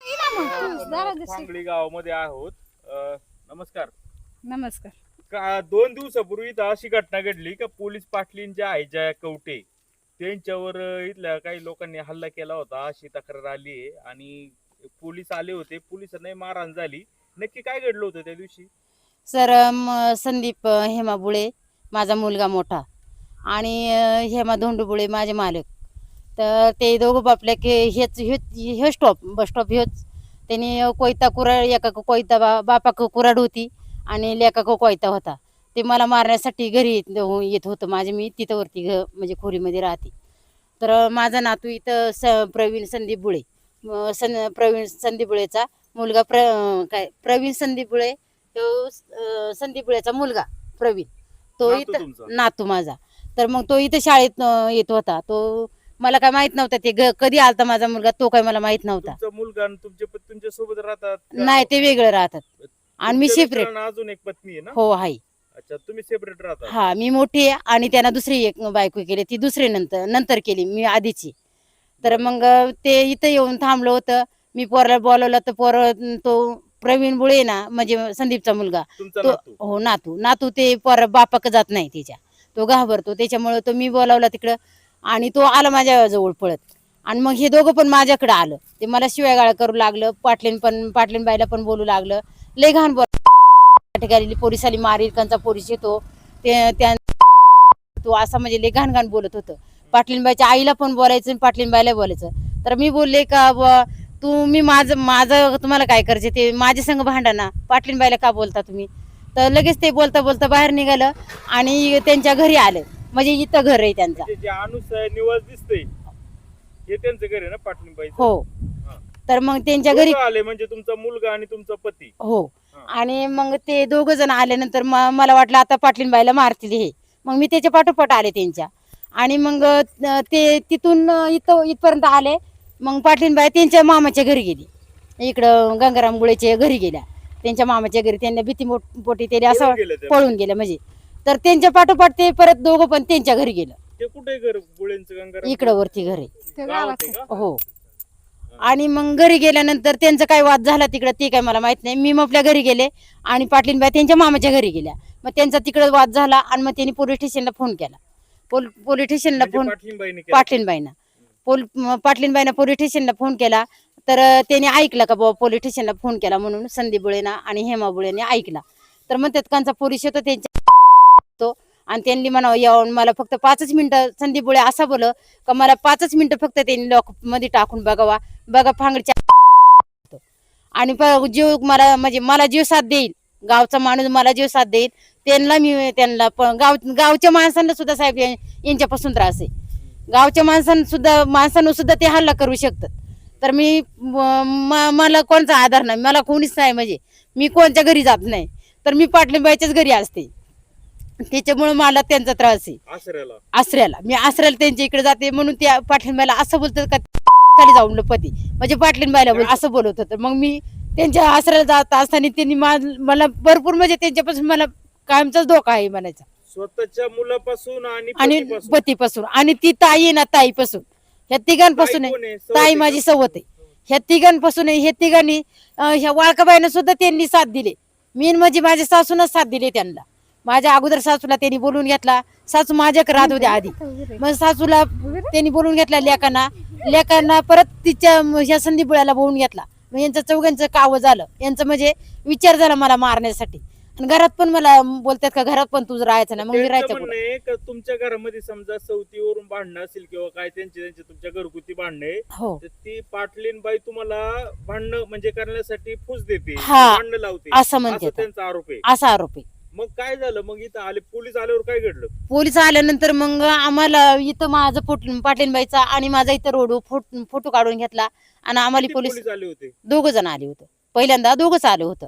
आपण फांगळी गावामध्ये आहोत. नमस्कार. नमस्कार. का 2 दिवसापूर्वी इथं अशी घटना घडली का पोलीस पाटलीन ज्या आहे जया कवटे त्यांच्यावर इथल्या काही लोकांनी हल्ला केला होता अशी तक्रार आली आहे आणि पोलीस आले होते, पोलिसांनाही मारहाण झाली. नक्की काय घडलं होतं त्या दिवशी? सर संदीप हेमा बुळे माझा मुलगा मोठा आणि हेमा धोंडुबुळे माझे मालक. तर ते दोघं बापल्या की हे स्टॉप बस स्टॉप हेच त्यांनी कोयता कुराड एका कोयता बापा कुराड होती आणि लेका कोयता होता. ते मला मारण्यासाठी घरी येत होतं. माझे मी तिथं वरती म्हणजे खोरीमध्ये राहते. तर माझा नातू इथं प्रवीण संदीप बुळे प्रवीण संदीप बुळेचा मुलगा प्रवीण संदीप बुळे तो संदीप बुळेचा मुलगा प्रवीण तो नातू इथं तुमचा? नातू माझा. तर मग तो इथं शाळेत येत होता. तो मला काय माहित नव्हता ते कधी आलता माझा मुलगा तो काय मला माहित नव्हता. तुमचा मुलगा आणि तुमचे तुमच्या सोबत राहतात का? नाही ते वेगळं राहतात आणि मी तुमच्या सेपरेट. मिस्टरांना अजून एक पत्नी आहे ना? हो आहे. अच्छा, तुम्ही सेपरेट राहतात. हा मी मोठी आहे आणि त्यांना दुसरी एक बायको केली. ती दुसरी नंतर नंतर केली मी आधीची. तर मग ते इथं येऊन थांबलं होतं. मी पोराला बोलवलं तर तो प्रवीण बुळे ना म्हणजे संदीपचा मुलगा तुमचा तो नातू? हो नातू ते बापाक जात नाही तिच्या. तो घाबरतो त्याच्यामुळे तो मी बोलावला तिकडं आणि तो आला माझ्या जवळ पळत आणि मग हे दोघं पण माझ्याकडे आलं. ते मला शिव्यागाळा करू लागलं. पाटलीन बाईला पण बोलू लागलं. लय घाण ठिकाणी पोलीस आली मारी कंचा पोलीस येतो ते तो असा म्हणजे लय घाण घाण बोलत होतं. पाटलीनबाईच्या आईला पण बोलायचं आणि पाटलीनबाईला बोलायचं. तर मी बोलले का तुम्ही माझं तुम्हाला काय करायचे ते माझ्या संग भांडा ना, पाटलीनबाईला का बोलता तुम्ही. तर लगेच ते बोलता बोलता बाहेर निघालं आणि त्यांच्या घरी आलं. म्हणजे इथं घर आहे त्यांचा. जे निवास दिसतंय हे त्यांचं घर आहे ना पाटलीनबाईचं? हो. तर मग त्यांच्या घरी आले म्हणजे तुमचा मुलगा आणि तुमचा पती? हो. आणि मग ते दोघं जण आल्यानंतर मला वाटलं आता पाटलीनबाईला मारतील हे. मग मी त्याच्या पाठोपाठ आले त्यांच्या आणि मग ते तिथून इथपर्यंत आले. मग पाटलीनबाई त्यांच्या मामाच्या घरी गेली. इकडं गंगाराम गुळेच्या घरी गेल्या. त्यांच्या मामाच्या घरी त्यांना भीती पोटी ते असं पळून गेलं म्हणजे. तर त्यांच्या पाठोपाठ ते परत दोघं पण त्यांच्या घरी गेलं. ते कुठे घर बुळेंचं? गंगाराम इकडं वरती घर आहे. गावात आहे का? हो. आणि मग घरी गेल्यानंतर त्यांचा काय वाद झाला तिकडं ते काय मला माहित नाही. मी आपल्या घरी गेले आणि पाटलीनबाई त्यांच्या मामाच्या घरी गेल्या. मग त्यांचा तिकडे वाद झाला आणि मग त्यांनी पोलीस स्टेशनला फोन केला. पोलीस स्टेशनला म्हणजे फोन पाटलीनबाईने केला? पाटलीनबाईनं पोलीस स्टेशनला फोन केला. तर त्याने ऐकलं का बाबा पोलीस स्टेशनला फोन केला म्हणून संदीप बुळेना आणि हेमा बुळेने ऐकला. तर मग त्यांचा पोलीस येतो त्यांच्या आणि त्यांनी म्हणावं यावं मला फक्त 5 मिनिटं. संदीप बुळे असा बोल का मला 5 मिनिटं फक्त त्यांनी लॉक मध्ये टाकून बघा फांगडीच्या आणि जीव मला म्हणजे मला जीव साथ देईल गावचा माणूस मला जीव साथ देईल त्यांना पण गावच्या माणसांना सुद्धा साहेब यांच्यापासून त्रास आहे. गावच्या माणसांना सुद्धा ते हल्ला करू शकतात. तर मला कोणचा आधार नाही, मला कोणीच नाही म्हणजे मी कोणत्या घरी जात नाही. तर मी पाटलीनबाईच्याच घरी असते. त्याच्यामुळे मला त्यांचा त्रास आहे. आसऱ्याला मी आसऱ्याला त्यांच्या इकडे जाते म्हणून त्या पाटलीनबाईला असं बोलतात का खाली जाऊन पती म्हणजे पाटलीनबाईला असं बोलत होतं. मग मी त्यांच्या आसऱ्याला जात असताना त्यांनी मला भरपूर म्हणजे त्यांच्यापासून मला कायमचाच धोका आहे म्हणायचा. स्वतःच्या मुलापासून आणि पतीपासून आणि ती ताई आहे ना ताईपासून ह्या तिघांपासून आहे. ताई माझी सवत आहे. ह्या तिघांपासून आहे. हे तिघांनी ह्या वाळकाबाईनं सुद्धा त्यांनी साथ दिले. मी म्हणजे माझ्या सासूनच साथ दिली त्यांना. माझ्या अगोदर सासूला त्यांनी बोलून घेतला. सासू माझ्याकडे राहत होत्या आधी. मग सासूला त्यांनी बोलून घेतला लेकांना परत तिच्या ह्या संदीप बुळ्याला बोलून घेतला. मग यांचं चौघांचं कावं झालं. यांचं म्हणजे विचार झाला मला मारण्यासाठी. आणि घरात पण मला बोलतात का घरात पण तुझं राहायचं ना. मग मी राहायचं. तुमच्या घरामध्ये समजा सवतीवरून भांडणं असेल किंवा काय त्यांचे तुमच्या घरगुती भांडणे हो ती पाटलीनबाई तुम्हाला भांडणं म्हणजे करण्यासाठी फूस देते, हा, भांडणं लावते असं म्हणतात. त्यांचा आरोप आहे. असा आरोप आहे. मग काय झालं? मग इथं आले पोलीस, आल्यावर काय घडलं? पोलीस आल्यानंतर मग आम्हाला इथं माझं पाटलीनबाईचा आणि माझा इथं रोड फोटो काढून घेतला आणि आम्हाला पोलीस आले होते? 2 जण आले होते. पहिल्यांदा 2च आले होतं.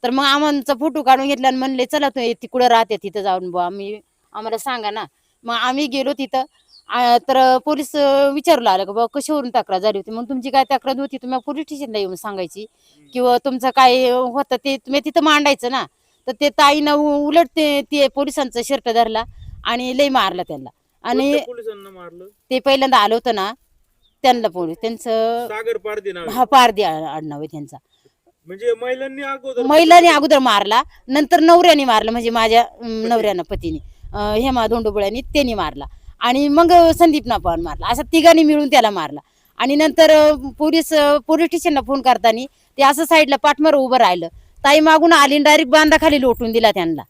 तर मग आमचा फोटो काढून घेतला आणि म्हणले चला तू तिकडं राहते तिथं जाऊन आम्हाला सांगा ना. मग आम्ही गेलो तिथं. तर पोलीस विचारलं आलं का बाबा कशावरून तक्रार झाली होती. मग तुमची काय तक्रार होती तुम्ही पोलीस स्टेशनला येऊन सांगायची किंवा तुमचं काय होतं ते तुम्ही तिथं मांडायचं ना. तर ते ताईनं उलट ते पोलिसांचा शर्ट धरला आणि लय मारला त्यांना. आणि पोलिसांना मारलं? ते पहिल्यांदा आलं होतं ना त्यांना पोलीस त्यांचं सागर पारधी नाव आहे. हा पारधी आडनाव आहे त्यांचा. म्हणजे महिलांनी अगोदर महिलाने अगोदर मारला, नंतर नवऱ्याने मारलं, म्हणजे माझ्या नवऱ्यानं पतीने हेमा धोंडोबळ्यांनी त्यांनी मारला आणि मग संदीप नापान मारला, असा तिघांनी मिळून त्याला मारला. आणि नंतर पोलीस स्टेशनला फोन करताना ते असं साईडला पाठमार उभं राहिलं, ताई मागून आली डायरेक्ट बांधाखाली लोटून दिला त्यांना,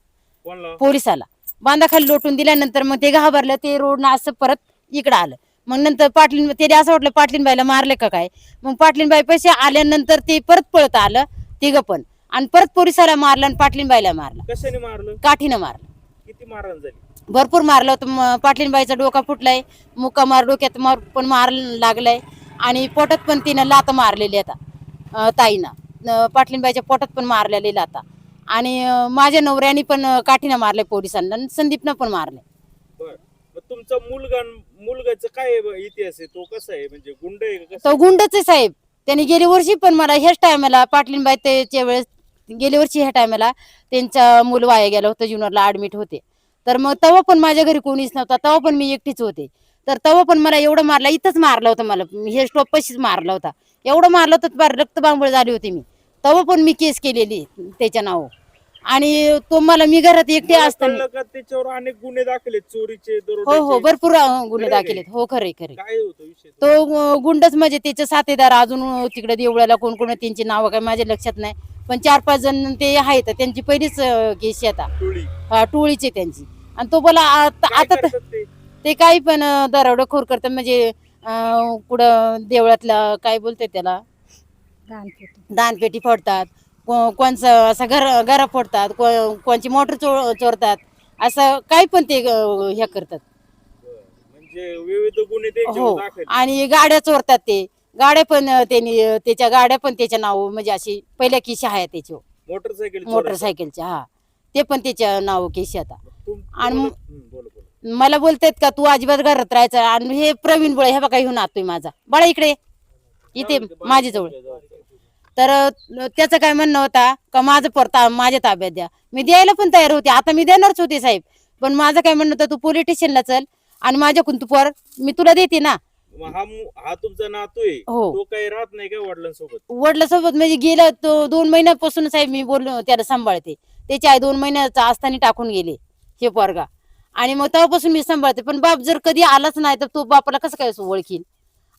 कोणला पोलिसाला बांधाखाली लोटून दिल्यानंतर मग ते घाबरलं, ते रोडनं असं परत इकडं आलं. मग नंतर पाटलीन ते असं वाटलं पाटलीनबाईला मारले का काय, मग पाटलीनबाई पैसे आल्यानंतर ते परत पळत आलं तिघं पण, आणि परत पोलिसाला मारलं आणि पाटलीनबाईला मारलं, कशाने मारलं, काठीनं मारलं. किती मारहाण झाली, भरपूर मारलं होतं. पाटलीनबाईचा डोका फुटलाय, मुका मार डोक्यात मार पण मार लागलाय, आणि पोटात पण तिनं लात मारलेली आता ताईनं, पाटलीनबाईच्या पोटात पण मारलेली लाता. आणि माझ्या नवऱ्याने पण काठीनं मारले पोलिसांना, आणि संदीपनं पण मारले. बर मग तुमचा मुलगाचा काय इतिहास आहे, तो कसा आहे, म्हणजे गुंड आहे का तो गुंडच आहे साहेब. त्यांनी गेल्या वर्षी पण मला ह्याच टायमाला पाटलीनबाई त्याच्या वेळेस गेल्या वर्षी ह्या टायमाला त्यांचा मूल वाया गेला होतं, जुन्नरला ऍडमिट होते. तर मग तेव्हा पण माझ्या घरी कोणीच नव्हता, तेव्हा पण मी एकटीच होते. तर तेव्हा पण मला एवढं मारला, इथंच मारलं होतं मला, हे स्टॉप पशीच मारला होता, एवढं मारलं होतं फार रक्तबांबळ झाली होती मी. तेव्हा पण मी केस केलेली त्याच्या नाव. आणि तो मला, मी घरात एकटी मला असताना, कळलं का त्याच्यावर अनेक गुन्हे दाखल चोरीचे, हो हो दरोड्याचे, भरपूर गुन्हे खरे दाखल आहेत. हो खरे खरे. काय होतं विषय तो गुंडच म्हणजे त्याचे साथीदार अजून तिकडे देवळाला कोण कोण त्यांची नावं काय माझ्या लक्षात नाही, पण 4-5 जण ते आहेत, त्यांची पहिलीच केस आता टोळी टोळीची त्यांची. आणि तो बोला काय आता करतात ते? ते काही पण दरोडेखोर करतात, म्हणजे कुठं देवळातला काय बोलते त्याला, दानपेटी फोडतात, कोणचं असं घरा फोडतात, कोणची मोटर चोरतात, असं काही पण ते हे करतात. म्हणजे विविध गुन्हे हो, त्यांच्यावर दाखल. आणि गाड्या चोरतात ते, गाड्या पण त्यांनी त्याच्या गाड्या पण त्याच्या नाव, म्हणजे अशी पहिल्या केशी आहे त्याच्या मोटरसायकलच्या, हा ते पण त्याच्या नाव केशी आता. आणि मला बोलतात का तू अजिबात घरात राहायचं, आणि हे प्रवीण बुळे हे बघा घेऊन आतोय माझा बाळा इकडे इथे माझ्याजवळ. तर त्याचं काय म्हणणं होता का माझं परता माझ्या ताब्यात द्या, मी द्यायला पण तयार होते, आता मी देणारच होते साहेब. पण माझं काय म्हणणं होतं, तू पोलीस स्टेशनला चल आणि माझ्याकडून तू पर मी तुला देते ना. हा तुमचा नातू आहे, हो. तो काही राहत नाही का वडिलांसोबत? वडिलांसोबत म्हणजे गेला तो 2 महिन्यापासून साहेब, मी बोललो त्याला सांभाळते, त्याची आई 2 महिन्याचा असताना टाकून गेले हे पोरगा. आणि मग तेव्हापासून मी सांभाळते, पण बाप जर कधी आलाच नाही तर तो बापाला कसं काय ओळखील,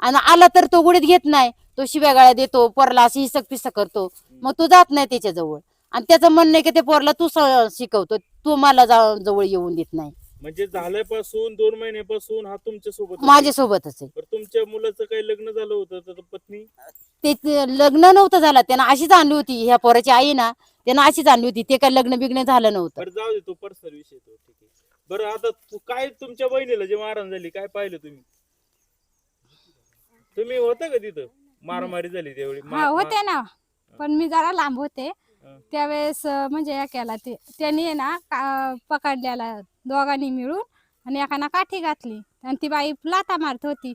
आणि आला तर तो गुडीत घेत नाही, तो शिव्या गाळ्या देतो, पोरला अशी हिसक पिसक करतो, मग तो जात नाही त्याच्याजवळ. आणि त्याचं म्हणणं आहे की ते पोरला तू शिकवतो, तू मला जवळ येऊन देत नाही. म्हणजे झाल्यापासून 2 महिन्यापासून हा तुमच्या सोबत माझ्यासोबतच आहे. तर तुमच्या मुलाचं काही लग्न झालं होतं तर पत्नी? ते लग्न नव्हतं झालं, त्यानं अशीच आणली होती, ह्या पोराची आई ना त्यानं अशीच आणली होती, ते काय लग्न बिग्न झालं नव्हतं. बरं जाऊ दे, तो पर्सनल विषय तो, ठीक आहे. बरं आता काय तुमच्या बहिणीला जे मारहाण झाली काय पाहिलं तुम्ही? तुम्ही होता का तिथं मारामारी झाली त्यावेळी? हा होते ना, पण मी जरा लांब होते त्यावेळेस. म्हणजे या केला त्यांनी आहे ना पकडल्याला दोघांनी मिळून, आणि एकाना काठी घातली, आणि ती बाई लाथा मारत होती.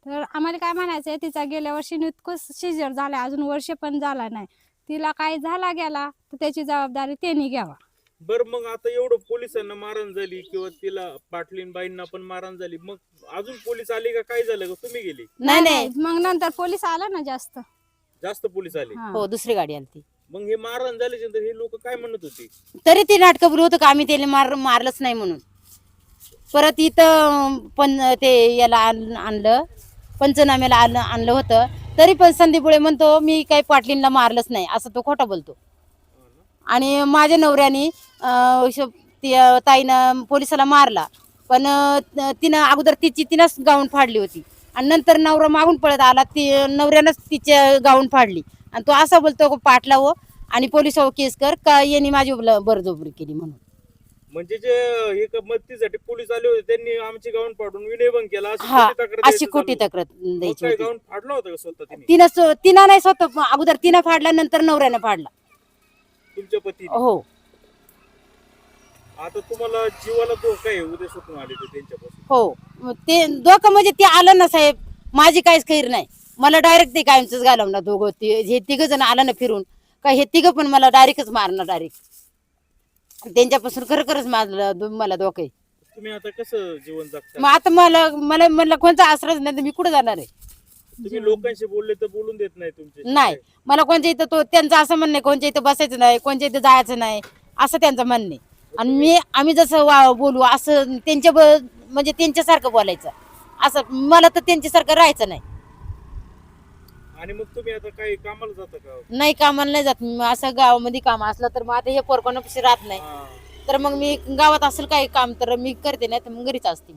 तर आम्हाला काय म्हणायचंय, तिचा गेल्या वर्षी नुकतंच सिजर झाला, अजून वर्ष पण झाला नाही, तिला काय झाला गेला तर त्याची जबाबदारी त्यांनी घ्यावा. बरं मग आता एवढं पोलिसांना मारहाण झाली किंवा तिला पाटलीनबाईंना पण मारहाण झाली, मग अजून पोलीस आले का, काय झालं का, तुम्ही गेले? नाही नाही, मग नंतर पोलीस आला ना, जास्त पोलीस आले? हा. हो दुसरी गाडी आली ती. मग हे मारहाण झाल्याच्या नंतर हे लोक काय म्हणत होते? तरी ते नाटकं बोलू होतं का आम्ही त्याला मारलंच नाही म्हणून. परत इथं पण ते याला आणलं, पंचनाम्याला आणलं होतं, तरी पण संदीप बुळे म्हणतो मी काही पाटलींना मारलंच नाही, असं तो खोटा बोलतो. आणि माझ्या नवऱ्याने ताईनं पोलिसाला मारला, पण तिनं अगोदर तिनंच गाऊन फाडली होती, आणि नंतर नवरा मागून पळत आला, ती नवऱ्यानंच तिच्या गाऊन फाडली, आणि तो असा बोलतो पाटला हो आणि पोलिसावर केस कर का यांनी माझी बळजबरी केली म्हणून. म्हणजे जे एक मदतीसाठी पोलीस आले होते त्यांनी आमची गाऊन फाडून विनयभंग केला, अशी खोटी तक्रार द्यायची होती. गाऊन फाडला होता का स्वतः तिने? तिनं नाही स्वतः, अगोदर तिनं फाडला, नंतर नवऱ्यानं फाडला तुमच्या पतीने? हो. आता तुम्हाला जीवाला धोका आहे उद्या सुटून आले ते त्यांच्यापासून? हो, ते धोका म्हणजे ते आलं ना साहेब, माझी काहीच खैर नाही, मला डायरेक्ट ते कायमच घालवणार दोघं, हे तिघ जण आलं ना फिरून का, हे तिघं पण मला डायरेक्टच मारणार, डायरेक्ट त्यांच्यापासून खरंच मला धोका आहे. तुम्ही आता कसं जीवन जगता? मग आता मला कोणता आसराच नाही तर मी कुठे जाणार आहे? तुम्ही लोकांशी बोलले तर बोलून देत नाही तुमचे नाही मला कोणत्या इथं तो त्यांचं असं म्हणणं आहे कोणत्या इथं बसायचं नाही कोणत्या इथं जायचं नाही असं त्यांचं म्हणणं आहे. आणि आम्ही जसं बोलू असं म्हणजे त्यांच्यासारखं बोलायचं असं मला तर त्यांच्यासारखं राहायचं नाही. आणि मग तुम्ही आता काही कामाला जाता का? नाही कामाला नाही जात असं गावामध्ये काम असलं तर मग आता हे पोरकोणापाशी राहत नाही हा. तर मग मी गावात असेल काही काम तर मी करते नाही तर मग घरीच असते.